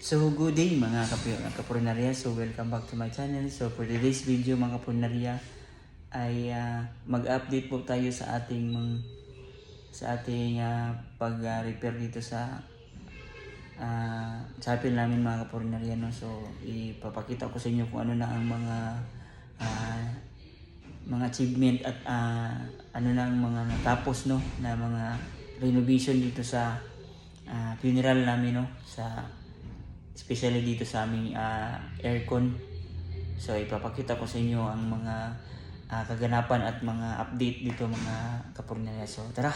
So good day mga kapulinarya. So welcome back to my channel. So for today's video mga kapulinarya ay mag-update po tayo sa ating pag-repair dito sa chapel namin mga kapulinarya, no? So ipapakita ko sa inyo kung ano na ang mga achievement at ano na ang mga natapos, no, na mga renovation dito sa funeral namin, no, especially dito sa aming aircon. So ipapakita ko sa inyo ang mga kaganapan at mga update dito mga kapulinarya. So tara,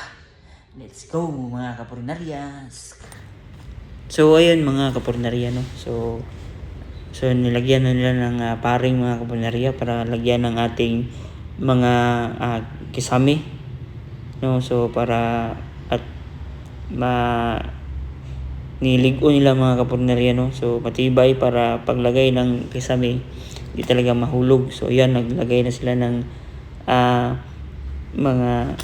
let's go mga kapulinarias. So ayun mga kapulinarya, no. So nilagyan na nila ng paring mga kapulinarya para lagyan ng ating mga kisame, no. So para at niligo nila mga kapulinarya, no. So matibay para paglagay ng kisame di talaga mahulog. So yan, naglagay na sila ng mga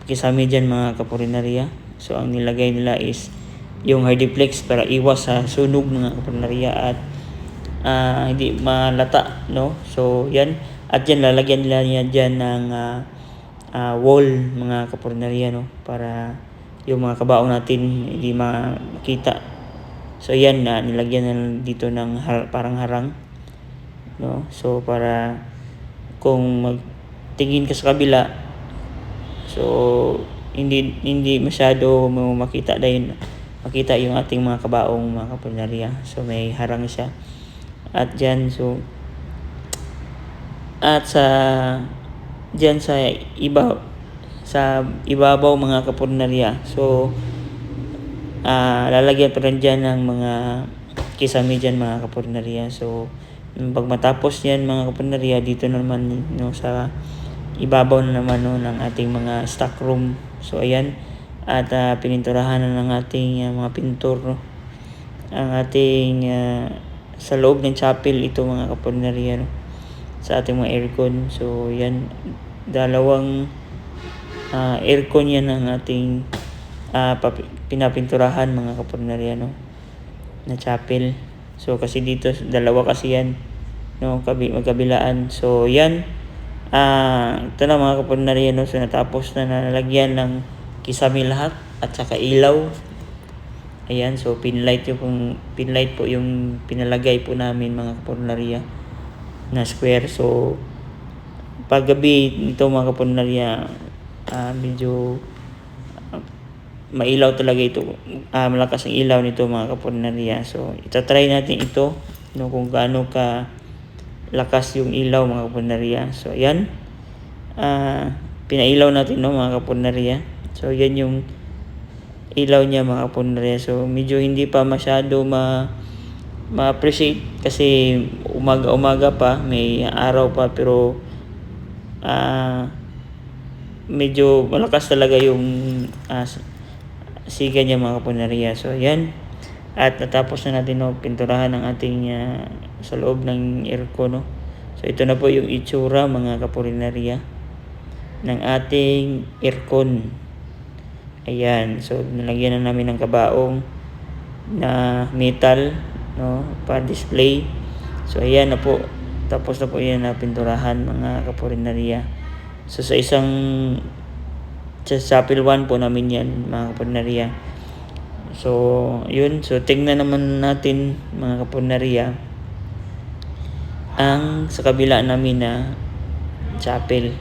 kisame dyan mga kapulinarya. So ang nilagay nila is yung hardiplex para iwas sa sunog mga kapulinarya at hindi malata, no. So yan, at yan lalagyan nila dyan ng wall mga kapulinarya, no, para yung mga kabaong natin hindi makita. So yan, nilagyan na dito ng parang harang, no. So para kung magtingin ka sa kabila, so hindi masyado mo makita yung ating mga kabaong mga kapulinarya. So may harang siya at dyan. So at dyan sa ibabaw mga kapulinarya, so lalagyan pa rin dyan ng mga kisame dyan mga kapulinarya. So pag matapos yan mga kapulinarya, dito naman, no, sa ibabaw na naman, no, ng ating mga stock room. So ayan, at pininturahan na ng ating mga pintor, no, ang ating sa loob ng chapel ito mga kapulinarya, no, sa ating mga aircon. So yan, dalawang aircon yan ang ating pinapinturahan mga kapulinarya, no, na chapel. So kasi dito dalawa kasi yan, no, magkabilaan. So yan, ito na mga kapulinarya, no. So natapos na, nalagyan ng kisame lahat at saka ilaw. Ayan, so pinlight po yung pinalagay po namin mga kapulinarya na square. So paggabi nito mga kapulinarya, medyo mailaw talaga ito, malakas ang ilaw nito mga kapulinarya. So itatry natin ito, no, kung gaano ka lakas yung ilaw mga kapulinarya. So ayan, pinailaw natin, no, mga kapulinarya. So yan yung ilaw niya mga kapulinarya. So medyo hindi pa masyado ma-appreciate kasi umaga pa, may araw pa, pero medyo malakas talaga yung siga niya mga kapulinarya. So yan, at natapos na natin, no, pinturahan ng ating sa loob ng aircon, no. So ito na po yung itsura mga kapulinarya ng ating aircon. Ayan, so nilagyan na namin ng kabaong na metal, no, para display. So ayan na po, tapos na po yan na pinturahan mga kapulinarya. So sa chapel 1 po namin yan mga kapulinarya. So yun, so tingnan naman natin mga kapulinarya ang sa kabila namin na chapel,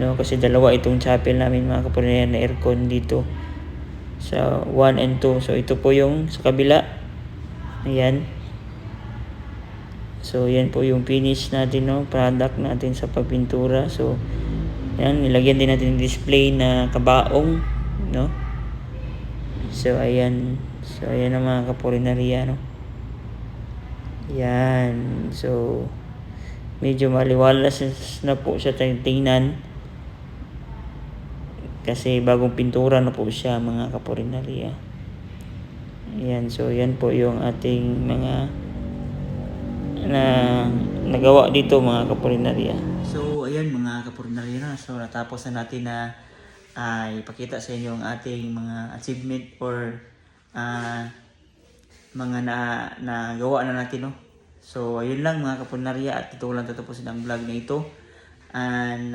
no, kasi dalawa itong chapel namin mga kapulinarya na aircon dito sa 1 and 2. So ito po yung sa kabila. Ayan, so yan po yung finish natin, no, product natin sa pagpintura. So yan, nilagyan din natin yung display na kabaong, no. So ayan, ang mga kapulinarya, no. Yan, so medyo maliwalas na po siya tingnan kasi bagong pintura na po siya mga kapulinarya. Yan, so yan po yung ating mga nagawa dito mga kapulinarya. So ayan mga kapulinarya, so natapos na natin na ipakita sa inyo ang ating mga achievement or mga nagawa na natin, no? So, ayun lang mga kapunarya, at ito lang tatapusin ang vlog na ito. And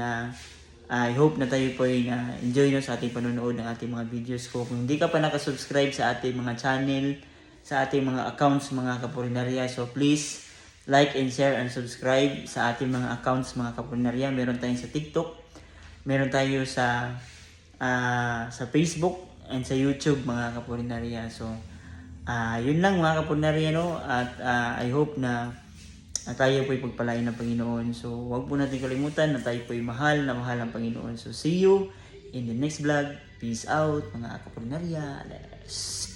I hope na tayo po ay enjoy, no, sa ating panonood ng ating mga videos ko. Kung hindi ka pa nakasubscribe sa ating mga channel, sa ating mga accounts mga kapunarya, so please like and share and subscribe sa ating mga accounts mga kapunarya. Meron tayong sa TikTok, meron tayo sa Facebook and sa YouTube mga kapunarya. So yun lang mga kapunarya, no? At I hope na tayo po'y pagpalain ng Panginoon. So huwag po natin kalimutan na tayo po'y mahal na mahal ng Panginoon. So see you in the next vlog. Peace out mga kapunarya. Let's